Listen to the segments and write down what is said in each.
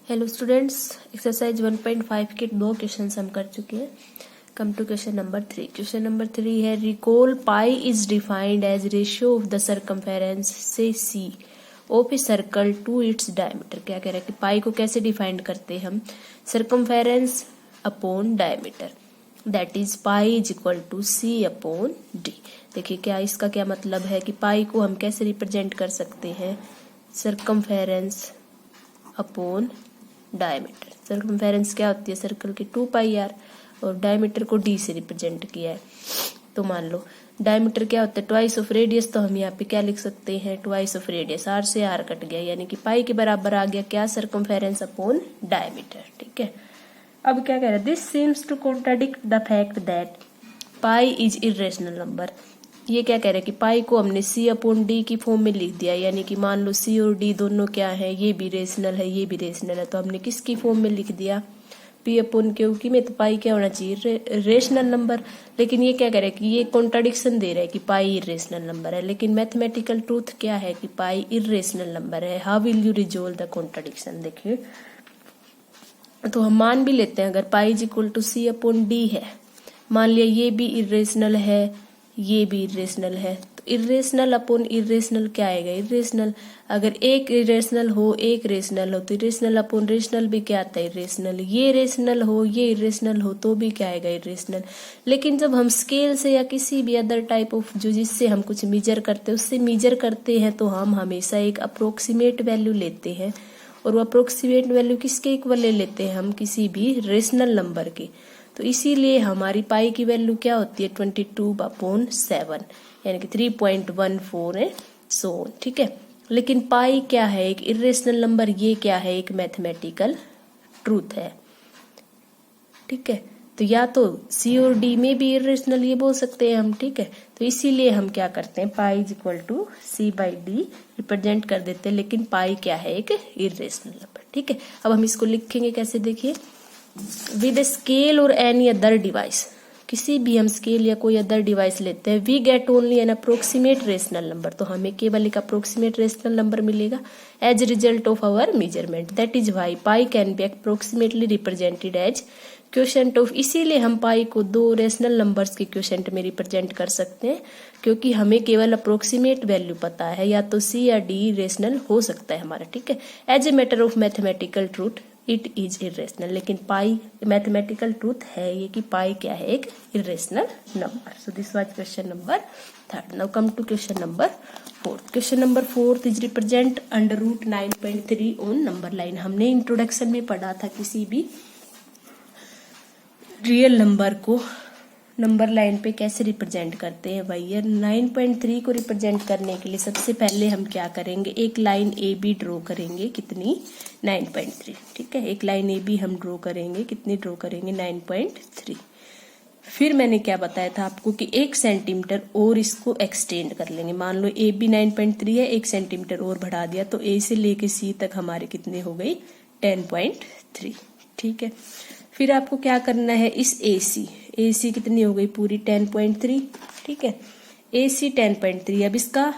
Hello students, exercise 1.5 के 2 question हम कर चुके हैं। Come to question number 3। Question number 3 है recall pi is defined as ratio of the circumference से सी of a circle to its diameter. क्या कह रहा है कि पाई को कैसे डिफाइंड करते हैं हम? Circumference upon diameter, that is pi is equal to C upon D. देखिए क्या इसका क्या मतलब है कि पाई को हम कैसे रिप्रेजेंट कर सकते हैं? Circumference upon diameter. सर्कमफेरेंस क्या होती है? सर्कल की 2πr और डायमीटर को d से रिप्रेजेंट किया है। तो मान लो डायमीटर क्या होता है? Twice of radius. तो हम यहाँ पे क्या लिख सकते हैं? Twice of radius. r से r कट गया यानी कि पाई के बराबर आ गया क्या? Circumference upon diameter. ठीक है, अब क्या कह रहा है? This seems to contradict the fact that pi is irrational number. ये क्या कह रहे हैं कि पाई को हमने सी अपॉन डी की फॉर्म में लिख दिया, यानी कि मान लो सी और डी दोनों क्या है? ये भी रेशनल है, ये भी रेशनल है। तो हमने किसकी फॉर्म में लिख दिया? पी अपॉन क्यू की में। तो पाई क्या होना चाहिए? Rational number. लेकिन ये क्या कह रहे हैं कि ये कॉन्ट्राडिक्शन दे रहा है कि पाई इरेशनल नंबर है, लेकिन मैथमेटिकल ट्रूथ क्या है कि पाई इरेशनल नंबर है। How will you resolve the contradiction? देखिए, तो हम मान भी लेते हैं अगर pi is equal to C upon D है, मान लिया ये भी इरेशनल है, ये भी इरेशनल है, तो इरेशनल अपॉन इरेशनल क्या आएगा? इरेशनल। अगर एक इरेशनल हो एक रेशनल हो तो इरेशनल अपॉन रेशनल भी क्या आता है? इरेशनल। ये रेशनल हो ये इरेशनल हो तो भी क्या आएगा? इरेशनल। लेकिन जब हम स्केल से या किसी भी अदर टाइप ऑफ जो जिससे हम कुछ मेजर करते हैं उससे मेजर करते हैं तो हम हमेशा एक अप्रोक्सीमेट वैल्यू लेते हैं, और वो अप्रोक्सीमेट वैल्यू किसके इक्वल ले लेते हैं हम? किसी भी रेशनल नंबर के। तो इसीलिए हमारी पाई की वैल्यू क्या होती है? 22/7 यानी कि 3.14 है सो। ठीक है, लेकिन पाई क्या है? एक इरेशनल नंबर। ये क्या है? एक मैथमेटिकल ट्रूथ है। ठीक है, तो या तो सी और डी में भी इरेशनल ये बोल सकते हैं हम। ठीक है, तो इसीलिए हम क्या करते हैं? Pi is equal to C by D represent कर देते हैं, लेकिन पाई क्या है? एक इरेशनल नंबर। ठीक है, अब हम इसको लिखेंगे कैसे? देखिए, विद स्केल और एनी अदर डिवाइस, किसी भी हम स्केल या कोई अदर डिवाइस लेते हैं, we get only an approximate rational number. तो हमें केवल एक अप्रोक्सीमेट रेशनल नंबर मिलेगा as result of our measurement. That is why pi can be approximately represented as quotient of. इसीलिए हम पाई को 2 रेशनल नंबर्स के क्वोशंट में रिप्रेजेंट कर सकते हैं, क्योंकि हमें केवल अप्रोक्सीमेट वैल्यू पता है, या तो सी या डी रेशनल हो सकता है हमारा। ठीक है, as a matter of mathematical truth it is irrational. लेकिन पाई मैथमेटिकल ट्रूथ है ये कि पाई क्या है? एक irrational number. So this was question number 3. Now come to question number 4. Question number 4 is represent under root 9.3 on number line. हमने introduction में पढ़ा था किसी भी रियल नंबर को नंबर लाइन पे कैसे रिप्रेजेंट करते हैं। भाई ये 9.3 को रिप्रेजेंट करने के लिए सबसे पहले हम क्या करेंगे? एक लाइन ए बी ड्रॉ करेंगे। कितनी? 9.3। ठीक है, एक लाइन ए बी हम ड्रॉ करेंगे। कितनी ड्रॉ करेंगे? 9.3। फिर मैंने क्या बताया था आपको कि 1 सेंटीमीटर और इसको एक्सटेंड कर लेंगे। मान लो ए बी 9.3 है, 1 सेंटीमीटर और बढ़ा दिया तो ए से लेके सी तक हमारे कितने हो गई? 10.3। ठीक है, फिर आपको क्या करना है? इस ए सी कितनी हो गई? पूरी 10.3। ठीक है, ए सी 10.3। अब इसका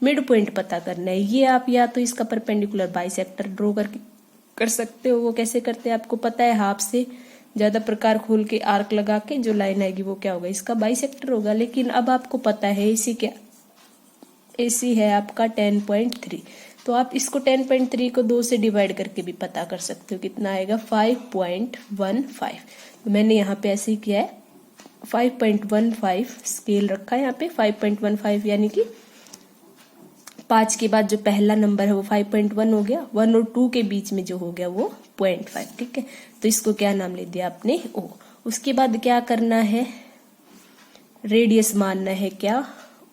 मिड पॉइंट पता करना है। ये आप या तो इसका परपेंडिकुलर बाइसेक्टर ड्रॉ कर सकते हो। वो कैसे करते हैं आपको पता है? हाफ से ज्यादा प्रकार खोल के आर्क लगा के जो लाइन आएगी वो क्या होगा? इसका बाइसेक्टर होगा। लेकिन अब आपको पता है ए सी क्या? ए सी है आपका 10.3। तो आप इसको 10.3 को 2 से डिवाइड करके भी पता कर सकते हो। कितना आएगा? 5.15। तो मैंने यहाँ पे ऐसे ही किया है, 5.15 स्केल रखा है यहाँ पे। 5.15 यानी कि 5 के बाद जो पहला नंबर है वो 5.1 हो गया। 1 और 2 के बीच में जो हो गया वो 0.5। ठीक है, तो इसको क्या नाम ले दिया आपने? ओ। उसके बाद क्या करना है? रेडियस मानना है क्या?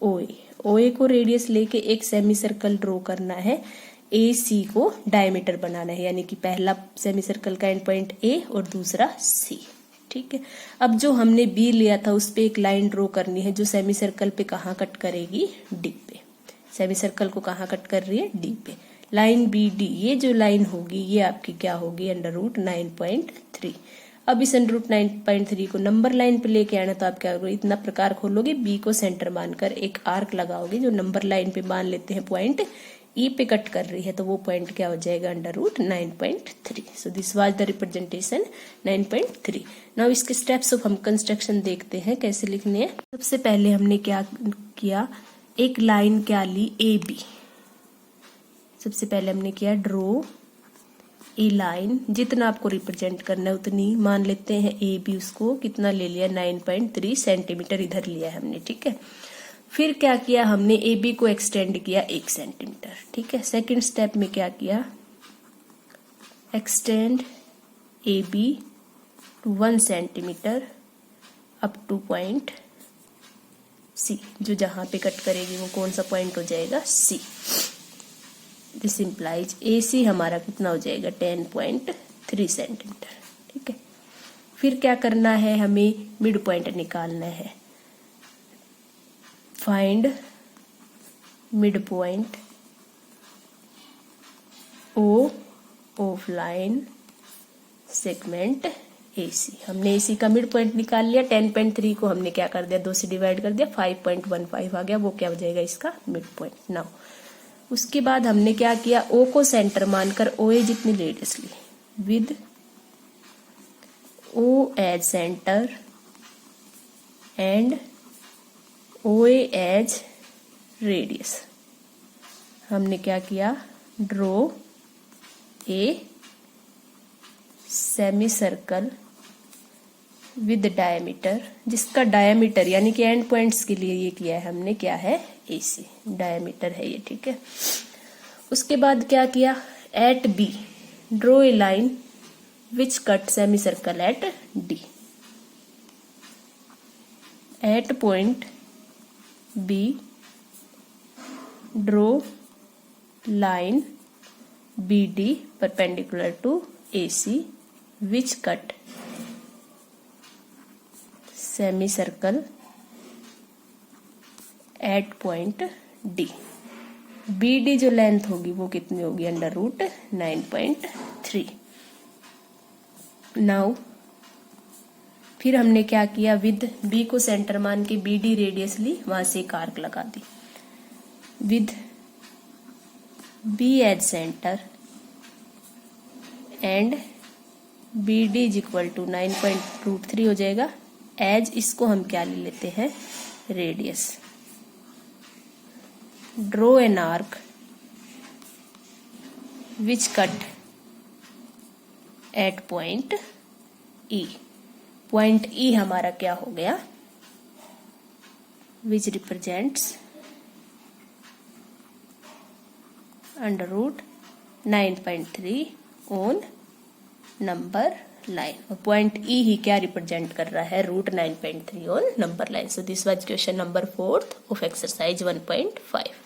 ओए। ओए को रेडियस लेके एक सेमी सर्कल ड्रॉ करना है। ए सी को डायमीटर बनाना है, यानी कि पहला सेमी सर्कल का एंड पॉइंट ए और दूसरा सी। ठीक है, अब जो हमने बी लिया था उस पे एक लाइन ड्रॉ करनी है जो सेमी सर्कल पे कहाँ कट करेगी? डी पे। सेमी सर्कल को कहाँ कट कर रही है? डी पे। लाइन बी डी, ये जो लाइन होगी ये आपकी क्या होगी? Under root 9.3। अब इस अंडर रूट 9.3 को नंबर लाइन पे लेके आना, तो आप क्या करोगे? इतना प्रकार खोलोगे, बी को सेंटर मानकर एक आर्क लगाओगे जो नंबर लाइन पे मान लेते हैं पॉइंट ई पे कट कर रही है तो वो पॉइंट क्या हो जाएगा, under root 9.3। So this was the representation 9.3। Now इसके स्टेप्स ऑफ हम कंस्ट्रक्शन देखते हैं कैसे लिखने हैं। सबसे पहले हमने क्या किया, एक लाइन क्या ली, ए बी। सबसे पहले हमने किया ड्रॉ ए लाइन, जितना आपको रिप्रेजेंट करना है उतनी मान लेते हैं। ए बी उसको कितना ले लिया, 9.3 सेंटीमीटर इधर लिया है हमने, ठीक है। फिर क्या किया हमने, ए बी को एक्सटेंड किया 1 सेंटीमीटर, ठीक है। सेकंड स्टेप में क्या किया, extend A B to 1 centimetre up to point C. जो जहां पे कट करेगी वो कौन सा पॉइंट हो जाएगा, सी। दिस इंप्लाइज ए सी हमारा कितना हो जाएगा, 10.3 सेंटीमीटर, ठीक है। फिर क्या करना है, हमें मिड पॉइंट निकालना है। Find mid point O of line segment AC। हमने AC का मिड पॉइंट निकाल लिया। 10.3 को हमने क्या कर दिया, 2 से डिवाइड कर दिया, 5.15 आ गया, वो क्या हो जाएगा इसका मिड पॉइंट। नाउ उसके बाद हमने क्या किया, O को सेंटर मानकर OA जितनी रेडियस ली, with O as centre and OA as radius. हमने क्या किया, draw a semi circle with diameter, जिसका डायमीटर यानी कि एंड पॉइंट्स के लिए ये किया है हमने, क्या है, AC डायमीटर है ये, ठीक है। उसके बाद क्या किया, at B draw a line which cut semi circle at D। At point B draw line BD perpendicular to AC which cut semicircle at point D। BD जो लेंथ होगी वो कितनी होगी, अंडर रूट 9.3। नाउ फिर हमने क्या किया, with B को सेंटर मान के BD रेडियस ली, वहां से एक आर्क लगा दी, with B as centre and BD is equal to 9.3 हो जाएगा। एज इसको हम क्या ले लेते हैं, radius. Draw an arc which cut at point E। Point E हमारा क्या हो गया, which represents under root 9.3 on number line. और पॉइंट E ही क्या रिप्रेजेंट कर रहा है, root 9.3 on number line. So this was question number 4 of exercise 1.5।